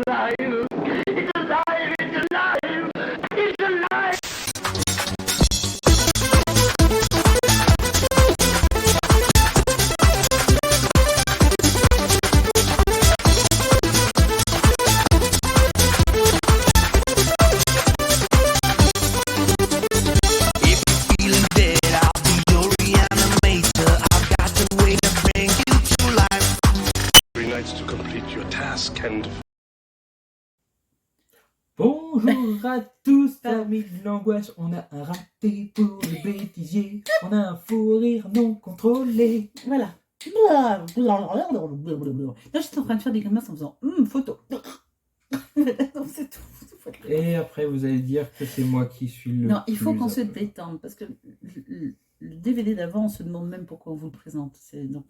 alive! It's alive! It's alive! It's alive! Bonjour à tous, amis de l'angoisse. On a un raté pour le bêtisier. On a un fou rire non contrôlé. Voilà. Non, j'étais en train de faire des grimaces en faisant photo. Non, c'est tout. Et après, vous allez dire que c'est moi qui suis le. Non, il faut plus qu'on se heureux. détende parce que le DVD d'avant, on se demande même pourquoi on vous le présente. Donc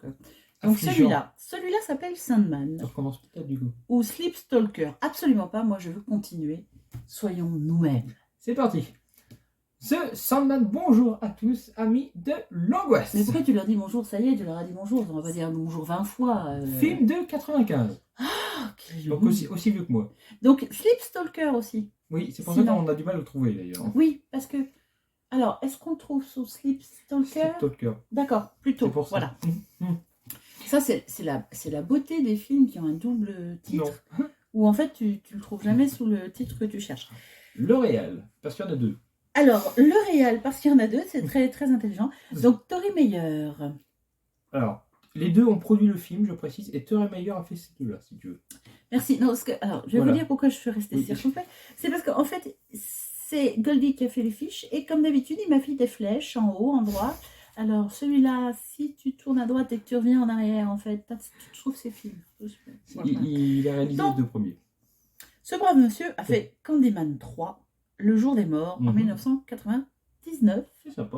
Affligeant. celui-là s'appelle Sandman On recommence peut-être du coup. ou Sleep Stalker. Absolument pas. Moi, je veux continuer. Soyons nous-mêmes. C'est parti. The Sandman, bonjour à tous, amis de l'angoisse. Mais pourquoi tu leur dis bonjour? Ça y est, tu leur as dit bonjour. On va pas dire bonjour 20 fois. Film de 95. Ok. Donc aussi vieux que moi. Donc Sleep Stalker aussi. Oui, c'est pour Sinon. ça qu'on a du mal à le trouver d'ailleurs. Oui, parce que. Alors, est-ce qu'on trouve sous Sleep Stalker? Stalker. D'accord, plutôt. C'est pour ça. Voilà. Ça, c'est la beauté des films qui ont un double titre. Non. Où en fait, tu le trouves jamais sous le titre que tu cherches. L'Oréal, parce qu'il y en a deux. Alors, le réel, parce qu'il y en a deux, c'est très, très intelligent. Donc, Tori Meyer. Alors, les deux ont produit le film, je précise, et Tori Meyer a fait ces deux-là, si tu veux. Merci. Non, parce que, alors, je vais Voilà. vous dire pourquoi je suis restée Oui. circonspecte. C'est parce qu'en fait, c'est Goldie qui a fait les fiches. Et comme d'habitude, il m'a fait des flèches en haut, en droit. Alors, celui-là, si tu tournes à droite et que tu reviens en arrière, en fait, tu trouves ses films. Voilà. Il a réalisé Donc, les deux premiers. Ce brave monsieur a fait Candyman 3, Le jour des morts, en 1999. C'est sympa.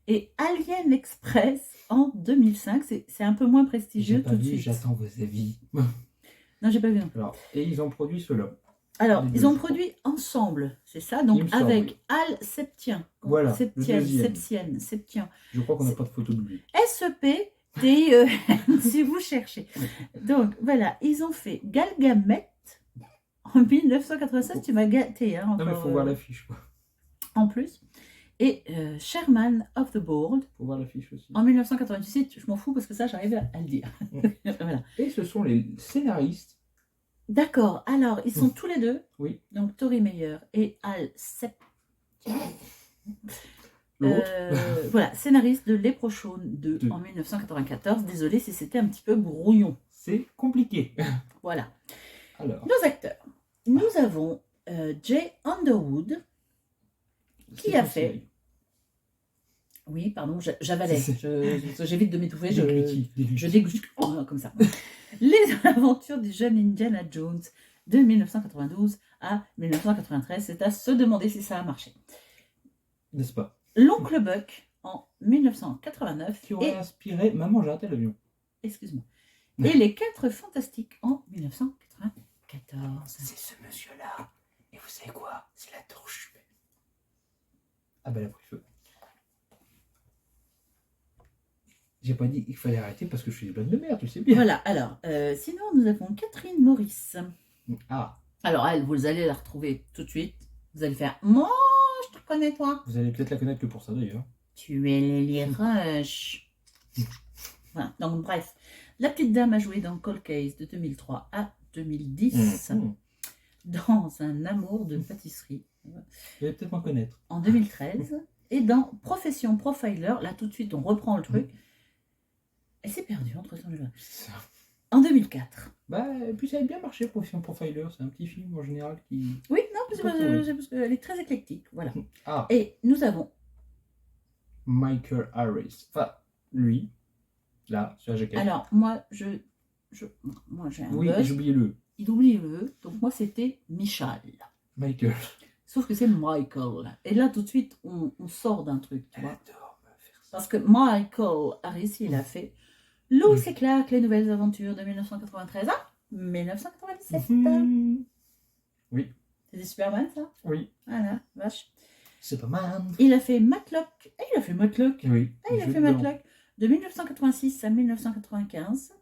Et Alien Express en 2005. C'est un peu moins J'ai prestigieux pas tout de vu, suite. j'attends vos avis. Non, j'ai pas vu. Alors, et ils ont produit cela. Alors, Les ils deux, ont je crois. produit ensemble, c'est ça, Il donc me semble, avec oui. Al Septien. Voilà, le deuxième. Septien. Je crois qu'on n'a pas de photo de lui. S-E-P-T-I-E-N, si vous cherchez. Donc, voilà, ils ont fait Galgamet en 1996. Tu m'as gâté, hein, Non, mais il encore, faut voir l'affiche. Quoi. en plus. Et Sherman of the Board Faut voir l'affiche aussi. en 1998. Je m'en fous parce que ça, j'arrive à le dire. Voilà. Et ce sont les scénaristes. D'accord, alors ils sont tous les deux, Oui. donc Tori Meyer et Al Septien, L'autre. voilà, scénariste de Leprechaun 2 Deux. en 1994. Désolé si c'était un petit peu brouillon. C'est compliqué. Voilà. Alors, Nos acteurs. Nous avons Jay Underwood, qui c'est a une fait. série. Oui, pardon, j'avalais. C'est- J'évite de m'étouffer. Déglutis. Je déglutis comme ça. Les aventures du jeune Indiana Jones de 1992 à 1993. C'est à se demander si ça a marché. N'est-ce pas? L'oncle Buck en 1989. Qui aurait inspiré Maman, j'ai raté l'avion. Excuse-moi. Et les 4 Fantastiques en 1994. C'est ce monsieur-là. Et vous savez quoi? C'est la torche humaine. Ah ben, elle a pris feu. J'ai pas dit qu'il fallait arrêter parce que je suis des blagues de merde, tu sais bien. Voilà, alors, sinon nous avons Catherine Maurice. Ah, Alors elle, vous allez la retrouver tout de suite. Vous allez faire « Moi, je te connais toi. vous allez peut-être la connaître que pour ça d'ailleurs. Tu es Lily Rush. » Voilà, donc bref. La petite dame a joué dans Cold Case de 2003 à 2010 dans Un amour de pâtisserie Vous allez peut-être m'en connaître. en 2013 et dans Profession Profiler. Là tout de suite on reprend le truc. Elle s'est perdue entre temps. En 2004. Bah, et puis ça a bien marché, Profession Profiler. C'est un petit film en général qui. Oui, non, parce Pas pourri. qu'elle est très éclectique. Voilà. Ah, Et nous avons. Michael Harris. Enfin, lui, là, sur la jaquette. Alors, moi, moi j'ai un oui, buzz. j'ai oublié le Il oublie le. Donc, moi, c'était Michal. Michael. Sauf que c'est Michael. Et là, tout de suite, on sort d'un truc, tu Elle vois. adore me faire ça. Parce que Michael Harris, il a fait Louis et Clark, les nouvelles aventures de 1993 à 1997. Mhm. Oui, C'était Superman, ça? oui. Voilà, vache. Superman. Il a fait Matlock. Et il a fait Matlock. Oui. Ah, il a je fait dedans. Matlock de 1986 à 1995.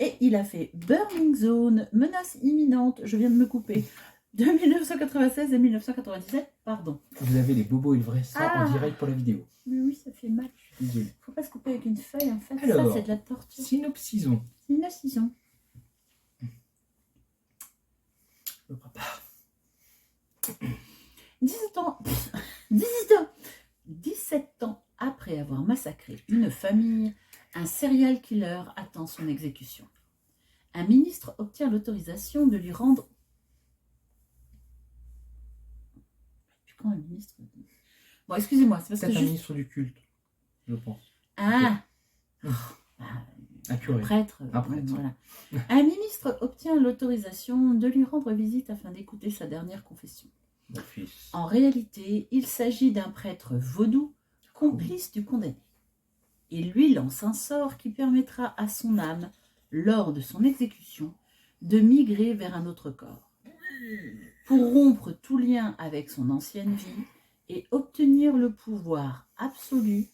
Et il a fait Burning Zone, Menace imminente, je viens de me couper, de 1996 et 1997, pardon. Vous avez les bobos et le vrai sang en direct pour la vidéo. Mais oui, ça fait mal. Désolé. Faut pas se couper avec une feuille, en fait. Alors, ça, c'est de la torture. Synopsisons. C'est une saison. Je me prépare. 17 ans, 17 ans après avoir massacré une famille, un serial killer attend son exécution. Un ministre obtient l'autorisation de lui rendre... Quand un ministre... Bon, excusez-moi, c'est parce que C'est un juste... ministre du culte, je pense. Ah, Un curé. prêtre. Un prêtre. Voilà. Un ministre obtient l'autorisation de lui rendre visite afin d'écouter sa dernière confession. Mon fils. En réalité, il s'agit d'un prêtre vaudou, complice du condamné. Il lui lance un sort qui permettra à son âme, lors de son exécution, de migrer vers un autre corps. Pour rompre tout lien avec son ancienne vie et obtenir le pouvoir absolu,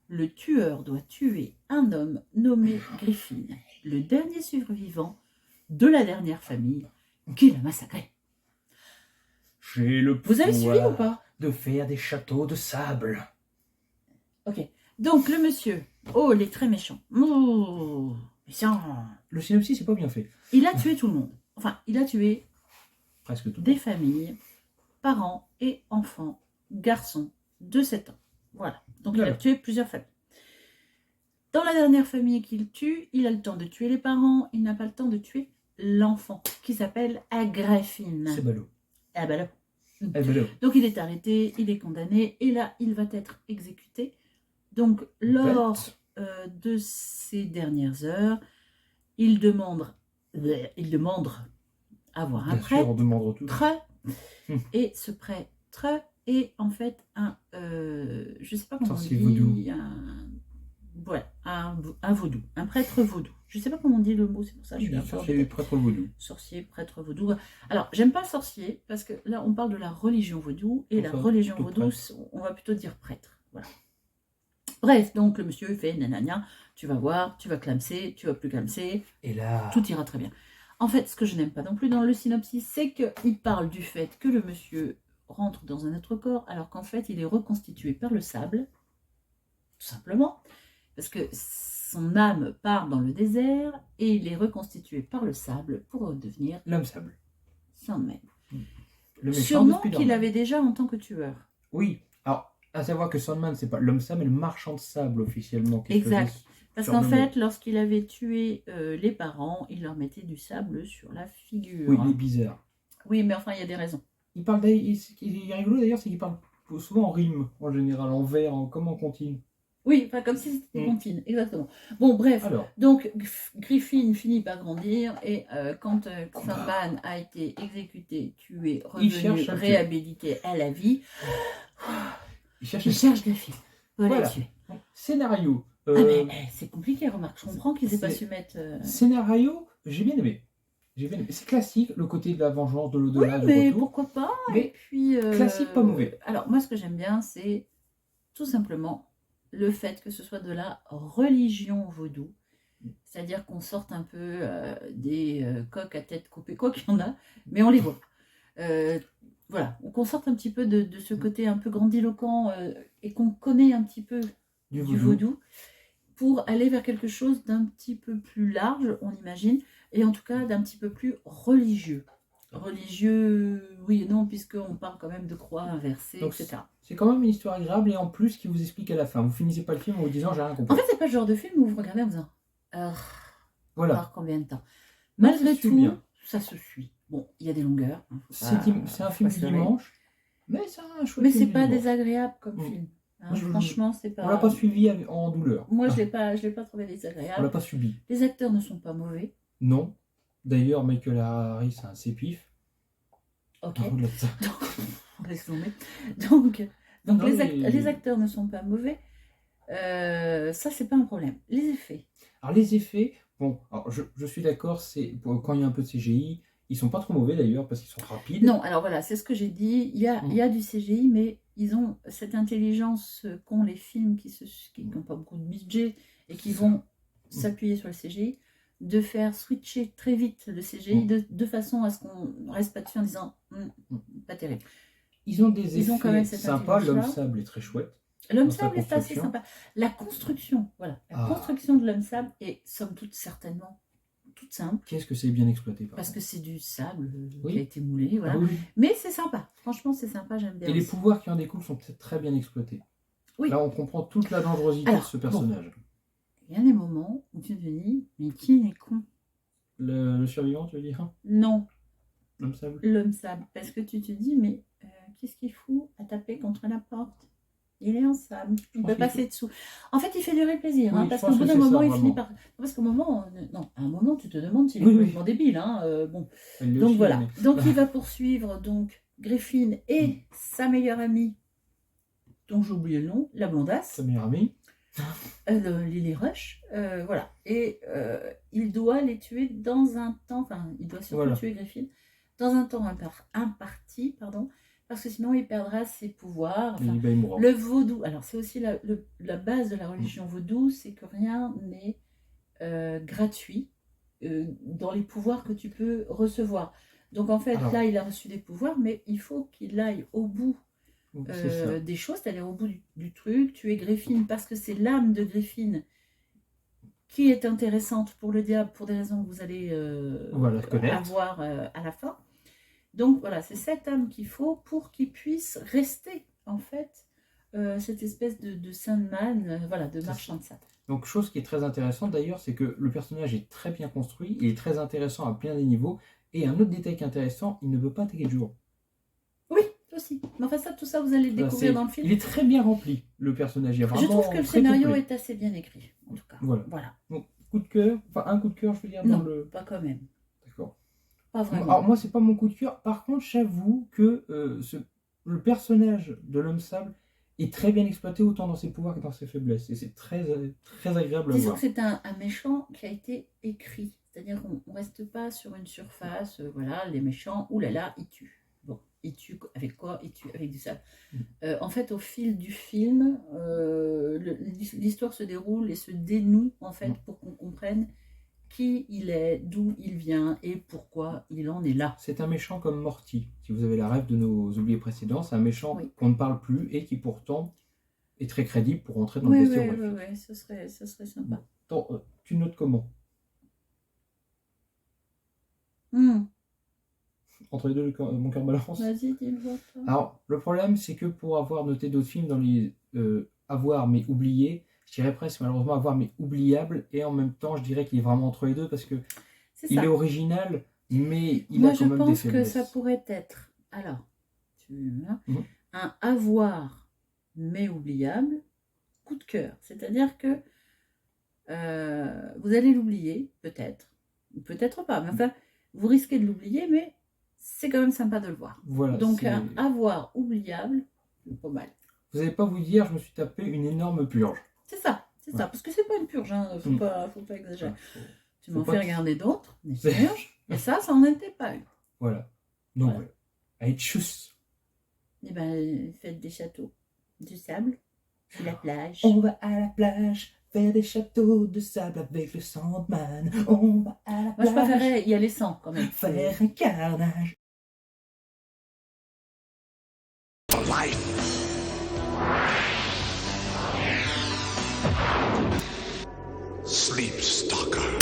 le tueur doit tuer un homme nommé Griffin, le dernier survivant de la dernière famille qu'il a massacré. J'ai le Vous avez suivi ou pas? de faire des châteaux de sable. Ok. Donc le monsieur, oh, il est très méchant. Oh, méchant. Le synopsis, c'est pas bien fait. Il a tué tout le monde. Enfin, il a tué Presque tout. des familles, parents et enfants, garçons de 7 ans. Voilà. Donc il a Voilà. tué plusieurs familles. Dans la dernière famille qu'il tue, il a le temps de tuer les parents, il n'a pas le temps de tuer l'enfant, qui s'appelle Agrafine. C'est ballot. Ah bah là. Eh, ballot. Donc il est arrêté, il est condamné, et là il va être exécuté. Donc lors de ces dernières heures, il demande à avoir un Bien sûr, on prêtre, demande tout. et ce prêtre est en fait un, je sais pas comment on Sorcier dit, vaudou. voilà, un vaudou, un prêtre vaudou. Je sais pas comment on dit le mot, c'est pour ça que je suis un peu Sorcier prêtre vaudou. sorcier, prêtre vaudou. Alors, j'aime pas sorcier, parce que là, on parle de la religion vaudou, et la Enfin, religion plutôt vaudou, prêtre. on va plutôt dire prêtre. Voilà. Bref, donc le monsieur fait nanana, tu vas voir, tu vas clamser, tu vas plus clamser, Et là, tout ira très bien. En fait, ce que je n'aime pas non plus dans le synopsis, c'est qu'il parle du fait que le monsieur rentre dans un autre corps, alors qu'en fait, il est reconstitué par le sable, tout simplement, parce que son âme part dans le désert, et il est reconstitué par le sable pour devenir l'homme sable. Sandman. Le méchant de Surnom Spider-Man. qu'il avait déjà en tant que tueur. Oui. Alors, à savoir que Sandman, c'est pas l'homme sable, mais le marchand de sable officiellement. Qui se Exact. faisait Parce qu'en surnommer. fait, lorsqu'il avait tué les parents, il leur mettait du sable sur la figure. Oui, il est bizarre. Oui, mais enfin, il y a des raisons. Il parle d'ailleurs, ce qui est rigolo d'ailleurs, c'est qu'il parle souvent en rime, en général, en vers, comme en comptine. Oui, enfin, comme si c'était des comptines, exactement. Bon, bref, Alors, donc Griffin finit par grandir, et quand Sandman a été exécuté, tué, Il cherche revenu, à le tuer. réhabilité à la vie, il cherche il cherche Griffin. Voilà, Voilà. tuer. Scénario. Ah, mais c'est compliqué, remarque. Je comprends qu'ils aient pas c'est- su mettre... Scénario, j'ai bien aimé. J'ai bien aimé. C'est classique, le côté de la vengeance, de l'au-delà, du Mais retour. pourquoi pas? Mais Et puis, classique, pas mauvais. Alors, moi, ce que j'aime bien, c'est tout simplement le fait que ce soit de la religion vaudou. C'est-à-dire qu'on sorte un peu des coqs à tête coupée, quoi qu'il y en a, mais on les voit. Voilà, qu'on sorte un petit peu de ce côté un peu grandiloquent et qu'on connaît un petit peu Du du vaudou. vaudou pour aller vers quelque chose d'un petit peu plus large, on imagine, et en tout cas d'un petit peu plus religieux. Religieux, oui et non, puisqu'on parle quand même de croix inversées, Donc, etc. C'est quand même une histoire agréable et en plus qui vous explique à la fin. Vous finissez pas le film en vous disant j'ai rien compris. En fait, c'est pas le genre de film où vous regardez en disant Voilà. encore combien de temps. Non, Malgré ça se suit tout, bien. ça se suit. Bon, il y a des longueurs. Hein, C'est un film faut du se leurrer. dimanche, mais c'est un chouette Mais film c'est du pas dimanche. désagréable comme Mm. film. Hein, Moi, je- franchement, c'est pas. On l'a pas suivi en douleur. Moi, je Ah, l'ai pas trouvé on l'a désagréable. pas subi. Les acteurs ne sont pas mauvais. Non. D'ailleurs, Michael Harris a un sépif. Ok. Au-delà de ça. On laisse tomber. Donc Non, les acteurs ne sont pas mauvais. Ça, c'est pas un problème. Les effets. Alors les effets, bon, alors, je suis d'accord, quand il y a un peu de CGI, ils sont pas trop mauvais d'ailleurs parce qu'ils sont rapides. Non, alors voilà, c'est ce que j'ai dit. Il y a du CGI, mais ils ont cette intelligence qu'ont les films qui n'ont pas beaucoup de budget et qui vont s'appuyer sur le CGI. de faire switcher très vite le CGI de façon à ce qu'on ne reste pas dessus en disant pas terrible. Ils ont des Ils ont quand même effets cette sympas. L'homme intelligence-là. sable est très chouette. L'homme Dans sa sable est assez construction. sympa. La construction, voilà. La Ah. construction de l'homme sable est somme toute certainement toute simple. Qu'est-ce que c'est bien exploité par Parce contre. que c'est du sable Oui. qui a été moulé, voilà. Ah oui, oui. Mais c'est sympa. Franchement, c'est sympa, j'aime bien. Et les aussi. pouvoirs qui en découlent sont peut-être très bien exploités. Oui. Là, on comprend toute la dangerosité Alors, de ce personnage. Il y a des moments où tu te dis, mais qui est con? Le survivant, tu veux dire? Non, L'homme sable? l'homme sable. Parce que tu te dis, mais qu'est-ce qu'il fout à taper contre la porte? Il est en sable, il pense peut qu'il passer dessous. En fait, il fait durer le plaisir, Oui, hein, je parce pense qu'au bout que d'un c'est moment, ça, il finit vraiment. par... Parce qu'au moment, non, à un moment, tu te demandes s'il est Oui, oui. complètement débile. Hein, bon. Elle l'est Donc aussi, voilà. mais- Donc il va poursuivre donc Griffin et sa meilleure amie, dont j'ai oublié le nom, la blondasse, Sa meilleure amie. Lily Rush. Voilà. Et il doit les tuer dans un temps, enfin, il doit surtout Voilà. tuer Griffin dans un temps imparti, pardon, parce que sinon il perdra ses pouvoirs. Et Enfin, ben, il mourra. le vaudou, alors c'est aussi la base de la religion vaudou, c'est que rien n'est gratuit dans les pouvoirs que tu peux recevoir. Donc en fait, Alors. là, il a reçu des pouvoirs, mais il faut qu'il aille au bout C'est ça. des choses, c'est-à-dire au bout du truc, tuer Griffin, parce que c'est l'âme de Griffin qui est intéressante pour le diable, pour des raisons que vous allez Voilà, connaître. avoir à la fin. Donc voilà, c'est cette âme qu'il faut pour qu'il puisse rester, en fait, cette espèce de Sandman, voilà, de marchand de Satan. Donc, chose qui est très intéressante d'ailleurs, c'est que le personnage est très bien construit, il est très intéressant à plein des niveaux, et un autre détail qui est intéressant, il ne veut pas attaquer de jour. Oui, aussi. Mais enfin, ça, tout ça, vous allez le Voilà, découvrir dans le film. Il est très bien rempli, le personnage. Il est Je vraiment trouve que le très scénario complet. est assez bien écrit, en tout cas. Voilà. Donc, coup de cœur, enfin un coup de cœur, je veux dire, dans Non, le... pas quand même. D'accord. Pas vraiment. Alors, moi, c'est pas mon coup de cœur. Par contre, j'avoue que le personnage de l'homme sable est très bien exploité, autant dans ses pouvoirs que dans ses faiblesses. Et c'est très, très agréable à Disons voir. que c'est un méchant qui a été écrit. C'est-à-dire qu'on ne reste pas sur une surface, voilà, les méchants, oulala, ils tuent. Bon, ils tuent avec quoi? Ils tuent avec du sable. En fait, au fil du film, l'histoire se déroule et se dénoue, en fait, pour qu'on comprenne qui il est, d'où il vient et pourquoi il en est là. C'est un méchant comme Morty. Si vous avez la rêve de nos oubliés précédents, c'est un méchant Oui. qu'on ne parle plus et qui pourtant est très crédible pour entrer dans Oui, le oui, bestiaire oui, horrifique. oui, ce serait sympa. Attends, tu notes comment? Entre les deux, mon cœur balance. Vas-y, dis-le toi. Alors, le problème, c'est que pour avoir noté d'autres films dans les avoir mais oubliés, je dirais presque malheureusement avoir mais oubliable, et en même temps, je dirais qu'il est vraiment entre les deux parce que C'est il ça. est original, mais il Moi, a je quand même des pense que faiblesses. ça pourrait être, alors, hein, Mhm. un avoir, mais oubliable, coup de cœur. C'est-à-dire que vous allez l'oublier, peut-être, ou peut-être pas, mais enfin, vous risquez de l'oublier, mais c'est quand même sympa de le voir. Voilà, Donc, c'est- un avoir oubliable, pas mal. Vous n'allez pas vous dire, je me suis tapé une énorme purge. C'est ça, parce que c'est pas une purge, hein, faut pas exagérer. Tu Faut m'en pas fais que- regarder d'autres, des C'est- purges, et ça en était pas une. Voilà. Donc, Voilà. voilà. Allez, tchuss. Eh ben, faites des châteaux, du sable, sur la plage. On va à la plage, faire des châteaux de sable avec le Sandman. On va à la Moi, je plage, préférais y aller sans, quand même. faire un carnage. Sleep, stalker.